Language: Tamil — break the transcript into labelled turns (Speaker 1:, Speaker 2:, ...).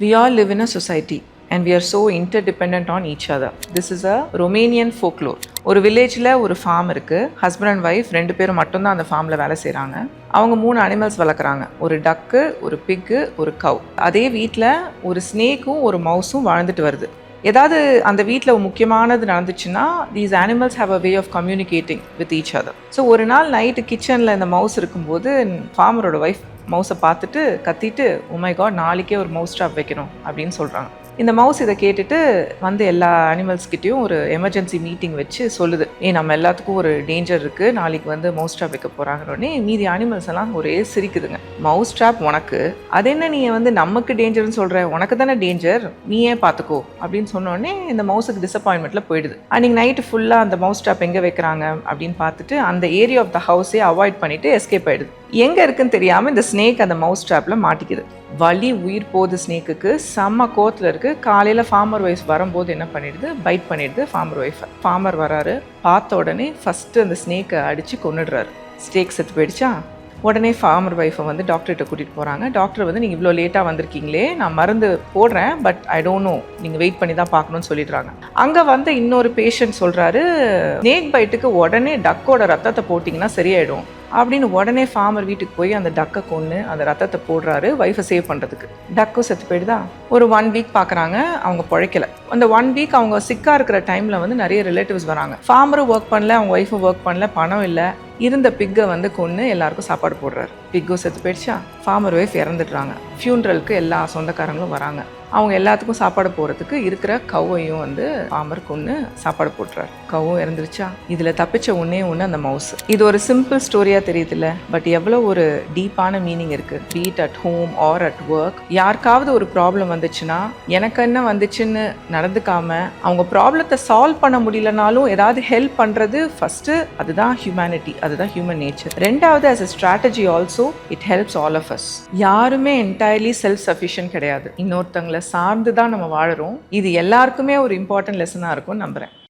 Speaker 1: We all live in a society and we are so interdependent on each other. This is a Romanian folklore. ஒரு வில்லேஜில் ஒரு ஃபார்ம் இருக்குது. ஹஸ்பண்ட் அண்ட் ஒய்ஃப் 2 பேரும் மட்டும்தான் அந்த ஃபார்மில் வேலை செய்கிறாங்க. அவங்க 3 அனிமல்ஸ் வளர்க்குறாங்க. ஒரு டக்கு, ஒரு பிக்கு, ஒரு கவ். அதே வீட்டில் ஒரு ஸ்னேக்கும் ஒரு மவுஸும் வாழ்ந்துட்டு வருது. ஏதாவது அந்த வீட்டில் முக்கியமானது நடந்துச்சுன்னா these animals have a way of communicating with each other. So ஒரு நாள் நைட்டு கிச்சனில் இந்த மவுஸ் இருக்கும்போது ஃபார்மரோட ஒய்ஃப் மவுஸை பார்த்துட்டு கத்திட்டு, "ஓ மை காட், நாளைக்கே ஒரு மவுஸ் ட்ராப் வைக்கணும்" அப்படின்னு சொல்கிறாங்க. இந்த மவுஸ் இதை கேட்டுட்டு வந்து எல்லா அனிமல்ஸ்கிட்டையும் ஒரு எமர்ஜென்சி மீட்டிங் வச்சு சொல்லுது, நம்ம எல்லாத்துக்கும் ஒரு டேஞ்சர் இருக்குது, நாளைக்கு வந்து மவுஸ் ட்ராப் வைக்க போகிறாங்கன்னே மீதி அனிமல்ஸ் எல்லாம் ஒரே சிரிக்குதுங்க. மவுஸ் ட்ராப் உனக்கு, அது என்ன நீ வந்து நமக்கு டேஞ்சர்னு சொல்கிற, உனக்கு தானே டேஞ்சர், நீயே பார்த்துக்கோ அப்படின்னு சொன்னோடனே இந்த மவுஸுக்கு டிசப்பாயின்மெண்ட்டில் போயிடுது. அன்றைக்கி நைட்டு ஃபுல்லாக அந்த மவுஸ் ட்ராப் எங்கே வைக்கிறாங்க அப்படின்னு பார்த்துட்டு அந்த ஏரியா ஆஃப் த ஹவுஸே அவாய்ட் பண்ணிவிட்டு எஸ்கேப் ஆகிடுது. எங்கே இருக்குன்னு தெரியாமல் இந்த ஸ்னேக் அந்த மவுஸ் ட்ராப்பில் மாட்டிக்குது. வலி உயிர் போகுது ஸ்னேக்குக்கு, செம்ம கோத்தில் இருக்குது. காலையில் ஃபார்மர் ஒய்ஃப் வரும்போது என்ன பண்ணிடுது, பைட் பண்ணிடுது ஃபார்மர் ஒய்ஃபை. ஃபார்மர் வராரு, பார்த்த உடனே ஃபஸ்ட்டு அந்த ஸ்னேக்கை அடித்து கொன்னுடுறாரு. ஸ்னேக் செத்து போயிடுச்சா? உடனே ஃபார்மர் ஒய்ஃபை வந்து டாக்டர்கிட்ட கூட்டிகிட்டு போகிறாங்க. டாக்டர் வந்து, "நீங்கள் இவ்வளோ லேட்டாக வந்திருக்கீங்களே, நான் மருந்து போடுறேன், பட் ஐ டோன்ட் நோ, நீங்கள் வெயிட் பண்ணி தான் பார்க்கணும்னு சொல்லிடுறாங்க." அங்கே வந்து இன்னொரு பேஷண்ட் சொல்கிறாரு, "ஸ்னேக் பைட்டுக்கு உடனே டக்கோட ரத்தத்தை போட்டிங்கன்னா சரியாயிடும்" அப்படின்னு உடனே ஃபார்மர் வீட்டுக்கு போய் அந்த டக்கை கொன்று அந்த ரத்தத்தை போடுறாரு ஒய்ஃபை சேவ் பண்ணுறதுக்கு. டக்கும் செத்து போயிடுதா? ஒரு 1 வீக் பார்க்குறாங்க, அவங்க பிழைக்கல. அந்த 1 வீக் அவங்க சிக்காக இருக்கிற டைமில் வந்து நிறைய ரிலேட்டிவ்ஸ் வராங்க. ஃபார்மரும் ஒர்க் பண்ணல, அவங்க ஒய்ஃபும் ஒர்க் பண்ணல, பணம் இல்லை. இருந்த பிக்கை வந்து கொன்று எல்லாருக்கும் சாப்பாடு போடுறாரு. பிக்கும் செத்து போயிடுச்சா? Farmer wife இறந்துடுறாங்க. ஃபியூனரலுக்கு எல்லா சொந்தக்காரங்களும் வராங்க. அவங்க எல்லாத்துக்கும் சாப்பாடு போகிறதுக்கு இருக்கிற கவ்வையும் வந்து ஃபார்மர் கொன்று சாப்பாடு போட்டுறாரு. கவ்வும் இறந்துருச்சா? இதில் தப்பிச்ச ஒன்றே அந்த மவுஸ். இது ஒரு சிம்பிள் ஸ்டோரியாக தெரியுதுல்ல, பட் எவ்வளோ ஒரு டீப்பான மீனிங் இருக்குது. Be it at home or at work, யாருக்காவது ஒரு ப்ராப்ளம் வந்துச்சுன்னா எனக்கு என்ன வந்துச்சுன்னு நடந்துக்காம அவங்க ப்ராப்ளத்தை சால்வ் பண்ண முடியலனாலும் ஏதாவது ஹெல்ப் பண்ணுறது ஃபஸ்ட்டு, அதுதான் ஹியூமனிட்டி, அதுதான் ஹியூமன் நேச்சர். ரெண்டாவது, as a strategy also it helps all of us. யாருமே என்டையர்லி செல்ஃப் சஃபிஷியன்ட் கிடையாது. இன்னொருத்தங்களை சார்ந்து தான் நம்ம வாழறோம். இது எல்லாருக்குமே ஒரு இம்பார்ட்டன்ட் லெசனாக இருக்கும்னு நம்புகிறேன்.